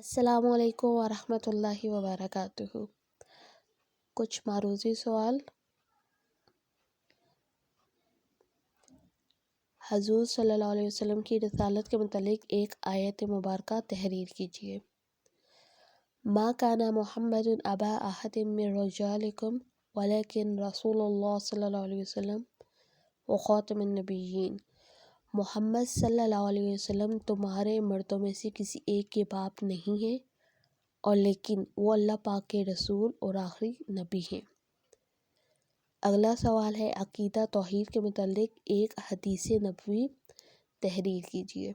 السلام علیکم ورحمۃ اللہ وبرکاتہ۔ کچھ معروضی سوال۔ حضور صلی اللہ علیہ وسلم کی رسالت کے متعلق ایک آیت مبارکہ تحریر کیجیے۔ ما کان محمد ابا احد من رجالکم ولکن رسول اللہ صلی اللہ علیہ وسلم وخاتم النبیین۔ محمد صلی اللہ علیہ وسلم تمہارے مردوں میں سے کسی ایک کے باپ نہیں ہیں، اور لیکن وہ اللہ پاک کے رسول اور آخری نبی ہیں۔ اگلا سوال ہے، عقیدہ توحید کے متعلق ایک حدیث نبوی تحریر کیجیے۔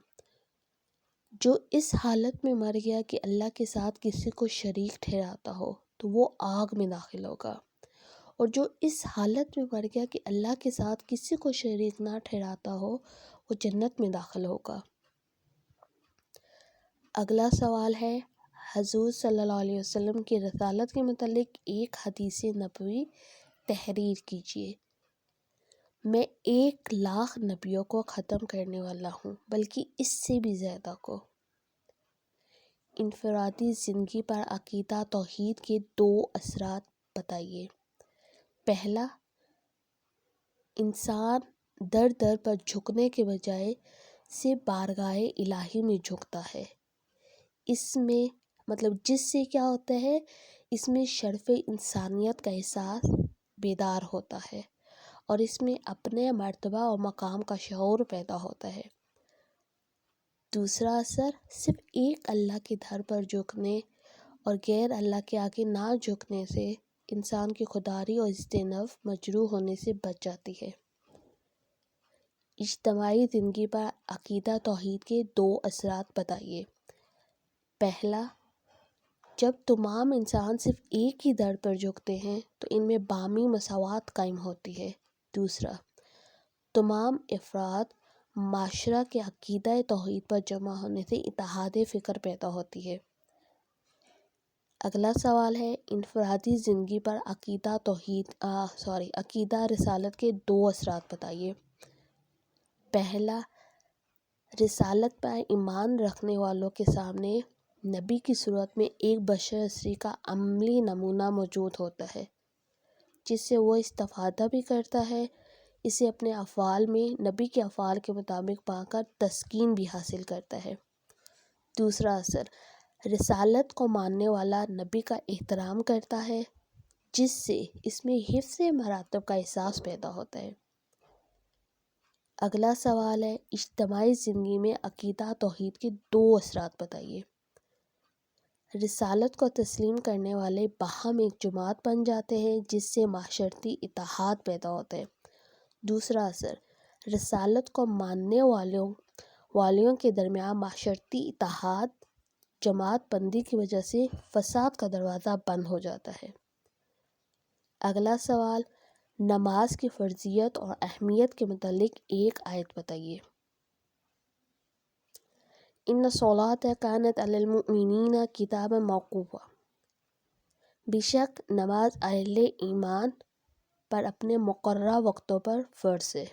جو اس حالت میں مر گیا کہ اللہ کے ساتھ کسی کو شریک ٹھہراتا ہو تو وہ آگ میں داخل ہوگا، اور جو اس حالت میں مر گیا کہ اللہ کے ساتھ کسی کو شریک نہ ٹھہراتا ہو وہ جنت میں داخل ہوگا۔ اگلا سوال ہے، حضور صلی اللہ علیہ وسلم کی رسالت کے متعلق ایک حدیث نبوی تحریر کیجیے۔ میں 1,00,000 نبیوں کو ختم کرنے والا ہوں، بلکہ اس سے بھی زیادہ کو۔ انفرادی زندگی پر عقیدہ توحید کے 2 اثرات بتائیے۔ پہلا، انسان در در پر جھکنے کے بجائے سے بارگاہ الہی میں جھکتا ہے۔ اس میں جس سے کیا ہوتا ہے، اس میں شرف انسانیت کا احساس بیدار ہوتا ہے، اور اس میں اپنے مرتبہ اور مقام کا شعور پیدا ہوتا ہے۔ دوسرا اثر، صرف ایک اللہ کے در پر جھکنے اور غیر اللہ کے آگے نہ جھکنے سے انسان کی خودداری اور عزت نفس مجروح ہونے سے بچ جاتی ہے۔ اجتماعی زندگی پر عقیدہ توحید کے 2 اثرات بتائیے۔ پہلا، جب تمام انسان صرف ایک ہی در پر جھکتے ہیں تو ان میں باہمی مساوات قائم ہوتی ہے۔ دوسرا، تمام افراد معاشرہ کے عقیدہ توحید پر جمع ہونے سے اتحاد فکر پیدا ہوتی ہے۔ اگلا سوال ہے، انفرادی زندگی پر عقیدہ رسالت کے 2 اثرات بتائیے۔ پہلا، رسالت پر ایمان رکھنے والوں کے سامنے نبی کی صورت میں ایک بشر اصلی کا عملی نمونہ موجود ہوتا ہے، جس سے وہ استفادہ بھی کرتا ہے، اسے اپنے افعال میں نبی کے افعال کے مطابق پا کر تسکین بھی حاصل کرتا ہے۔ دوسرا اثر، رسالت کو ماننے والا نبی کا احترام کرتا ہے، جس سے اس میں حفظ مراتب کا احساس پیدا ہوتا ہے۔ اگلا سوال ہے، اجتماعی زندگی میں عقیدہ توحید کے 2 اثرات بتائیے۔ رسالت کو تسلیم کرنے والے باہم ایک جماعت بن جاتے ہیں، جس سے معاشرتی اتحاد پیدا ہوتا ہے۔ دوسرا اثر، رسالت کو ماننے والوں کے درمیان معاشرتی اتحاد، جماعت بندی کی وجہ سے فساد کا دروازہ بند ہو جاتا ہے۔ اگلا سوال، نماز کی فرضیت اور اہمیت کے متعلق ایک آیت بتائیے۔ ان الصلاۃ کانت علی المؤمنین کتابا موقوتا۔ بے شک نماز اہل ایمان پر اپنے مقررہ وقتوں پر فرض ہے۔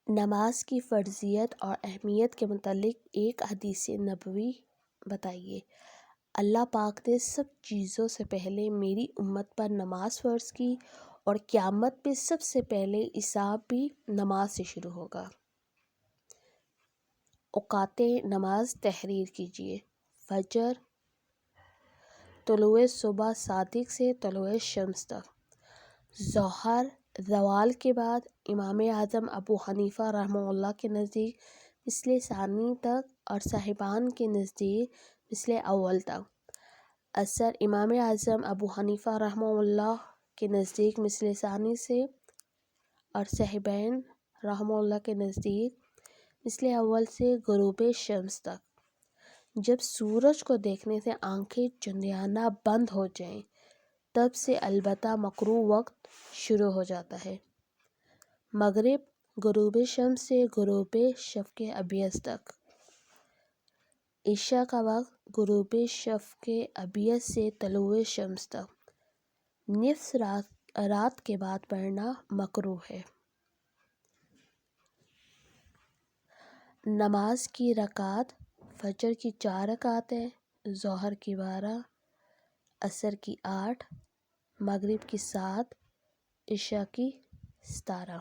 نماز کی فرضیت اور اہمیت کے متعلق ایک حدیث نبوی بتائیے۔ اللہ پاک نے سب چیزوں سے پہلے میری امت پر نماز فرض کی، اور قیامت میں سب سے پہلے حساب بھی نماز سے شروع ہوگا۔ اوقات نماز تحریر کیجیے۔ فجر، طلوع صبح صادق سے طلوع شمس تک۔ ظہر، زوال کے بعد امام اعظم ابو حنیفہ رحمہ اللہ کے نزدیک مثل ثانی تک، اور صاحبان کے نزدیک مثل اول تک۔ عصر، امام اعظم ابو حنیفہ رحمہ اللہ کے نزدیک مثل ثانی سے، اور صاحبین رحمہ اللہ کے نزدیک مثل اول سے غروب شمس تک۔ جب سورج کو دیکھنے سے آنکھیں چندیانا بند ہو جائیں تب سے البتہ مکروہ وقت شروع ہو جاتا ہے۔ مغرب، غروب شمس سے غروب شفق ابیض تک۔ عشاء کا وقت غروب شفق ابیض سے طلوع شمس تک۔ نصف رات کے بعد پڑھنا مکروہ ہے۔ نماز کی رکعت فجر کی 4 رکعتیں، ظہر کی 12، عصر کی 8، مغرب کی 7، عشاء کی 17۔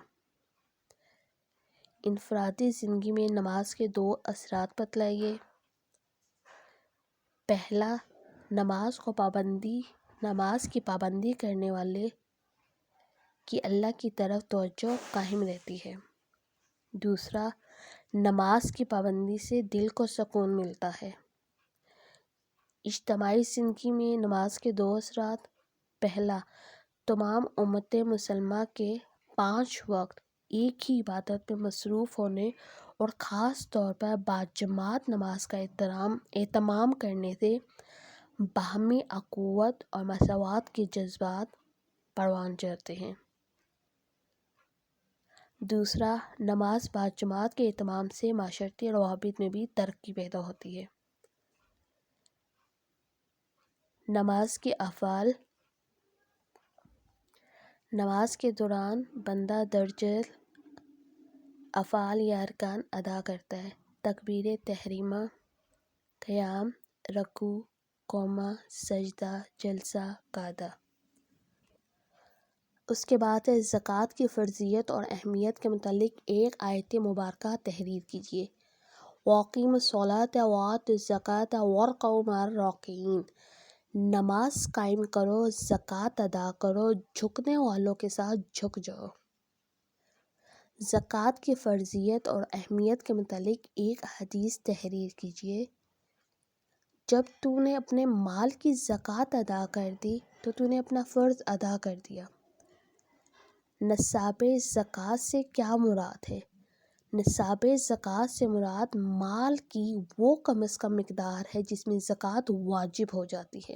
انفرادی زندگی میں نماز کے 2 اثرات بتلائیے۔ پہلا، نماز کی پابندی کرنے والے کی اللہ کی طرف توجہ قائم رہتی ہے۔ دوسرا، نماز کی پابندی سے دل کو سکون ملتا ہے۔ اجتماعی زندگی میں نماز کے 2 اثرات۔ پہلا، تمام امت مسلمہ کے 5 وقت ایک ہی عبادت میں مصروف ہونے اور خاص طور پر باجماعت نماز کا اہتمام کرنے سے باہمی اخوت اور مساوات کے جذبات پروان چڑھتے ہیں۔ دوسرا، نماز باجماعت کے اہتمام سے معاشرتی روابط میں بھی ترقی پیدا ہوتی ہے۔ نماز کے افعال۔ نماز کے دوران بندہ درجہ افعال یا ارکان ادا کرتا ہے: تکبیر تحریمہ، قیام، رکوع، قوما، سجدہ، جلسہ، قعدہ۔ اس کے بعد زکوٰۃ کی فرضیت اور اہمیت کے متعلق ایک آیت مبارکہ تحریر کیجیے۔ وَأَقِیمُوا الصَّلَاةَ وَآتُوا الزَّکَاةَ وَارْکَعُوا مَعَ الرَّاکِعِینَ۔ نماز قائم کرو، زکوٰۃ ادا کرو، جھکنے والوں کے ساتھ جھک جاؤ۔ زکوٰۃ کی فرضیت اور اہمیت کے متعلق ایک حدیث تحریر کیجیے۔ جب تو نے اپنے مال کی زکوٰۃ ادا کر دی تو تو نے اپنا فرض ادا کر دیا۔ نصاب زکوٰۃ سے کیا مراد ہے؟ نصاب زکوٰۃ سے مراد مال کی وہ کم از کم مقدار ہے جس میں زکوٰۃ واجب ہو جاتی ہے۔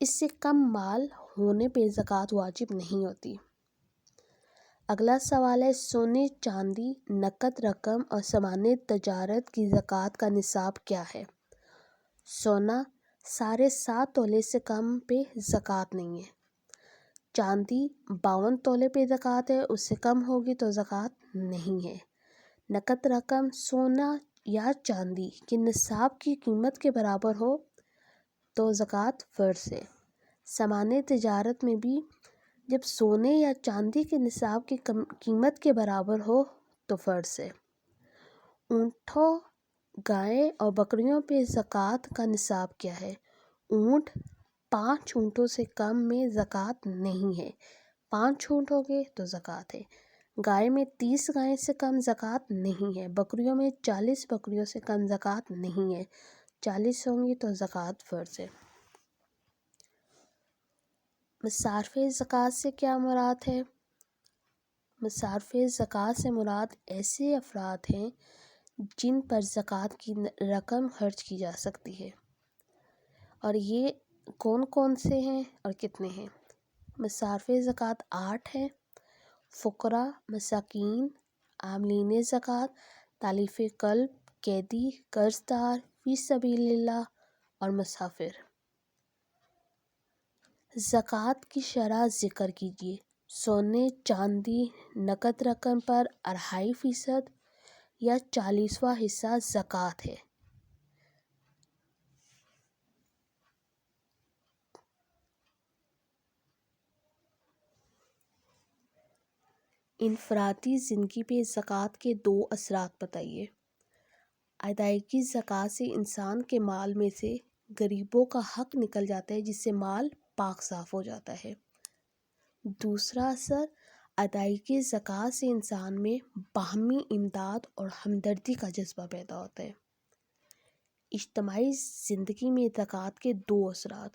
اس سے کم مال ہونے پہ زکوٰۃ واجب نہیں ہوتی۔ اگلا سوال ہے، سونے، چاندی، نقد رقم اور سامان تجارت کی زکوٰۃ کا نصاب کیا ہے؟ سونا 7.5 تولے سے کم پہ زکوٰۃ نہیں ہے۔ چاندی 52 تولے پہ زکوٰۃ ہے، اس سے کم ہوگی تو زکوٰۃ نہیں ہے۔ نقد رقم سونا یا چاندی کے نصاب کی قیمت کے برابر ہو تو زکوٰۃ فرض ہے۔ سامان تجارت میں بھی جب سونے یا چاندی کے نصاب کی قیمت کے برابر ہو تو فرض ہے۔ اونٹوں، گائے اور بکریوں پہ زکوٰۃ کا نصاب کیا ہے؟ اونٹ 5 اونٹوں سے کم میں زکوٰۃ نہیں ہے۔ 5 اونٹ ہو گئے تو زکوٰۃ ہے۔ گائے میں 30 گائے سے کم زکوٰۃ نہیں ہے۔ بکریوں میں 40 بکریوں سے کم زکوٰۃ نہیں ہے۔ 40 ہوں گی تو زکوٰۃ فرض ہے۔ مصارف زکوٰۃ سے کیا مراد ہے؟ مصارف زکوٰۃ سے مراد ایسے افراد ہیں جن پر زکوٰۃ کی رقم خرچ کی جا سکتی ہے، اور یہ کون کون سے ہیں اور کتنے ہیں؟ مصارف زکوٰۃ 8 ہیں: فقراء، مساکین، عاملین زکوٰۃ، تالیف قلب، قیدی، قرض دار، فی سبیل اللہ اور مسافر۔ زکوٰۃ کی شرح ذکر کیجیے۔ سونے، چاندی، نقد رقم پر 2.5% یا 40واں حصہ زکوٰۃ ہے۔ انفرادی زندگی پہ زکوٰۃ کے 2 اثرات بتائیے۔ ادائیگی زکوٰۃ سے انسان کے مال میں سے غریبوں کا حق نکل جاتا ہے، جس سے مال پاک صاف ہو جاتا ہے۔ دوسرا اثر، ادائیگی زکوٰۃ سے انسان میں باہمی امداد اور ہمدردی کا جذبہ پیدا ہوتا ہے۔ اجتماعی زندگی میں زکوٰۃ کے 2 اثرات۔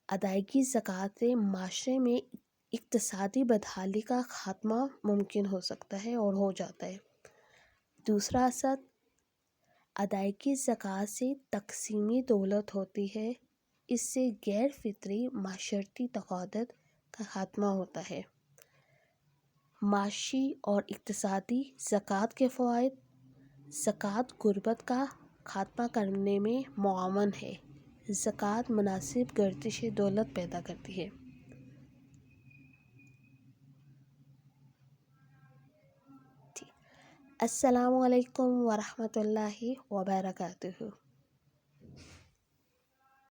ادائیگی زکوٰۃ سے معاشرے میں اقتصادی بدحالی کا خاتمہ ممکن ہو سکتا ہے اور ہو جاتا ہے۔ دوسرا اثر، ادائیگی زکوٰۃ سے تقسیمی دولت ہوتی ہے، اس سے غیر فطری معاشرتی تفاوت کا خاتمہ ہوتا ہے۔ معاشی اور اقتصادی زکوٰۃ کے فوائد: زکوٰۃ غربت کا خاتمہ کرنے میں معاون ہے۔ زکوٰۃ مناسب گردش دولت پیدا کرتی ہے۔ السلام علیکم ورحمۃ اللہ وبرکاتہ۔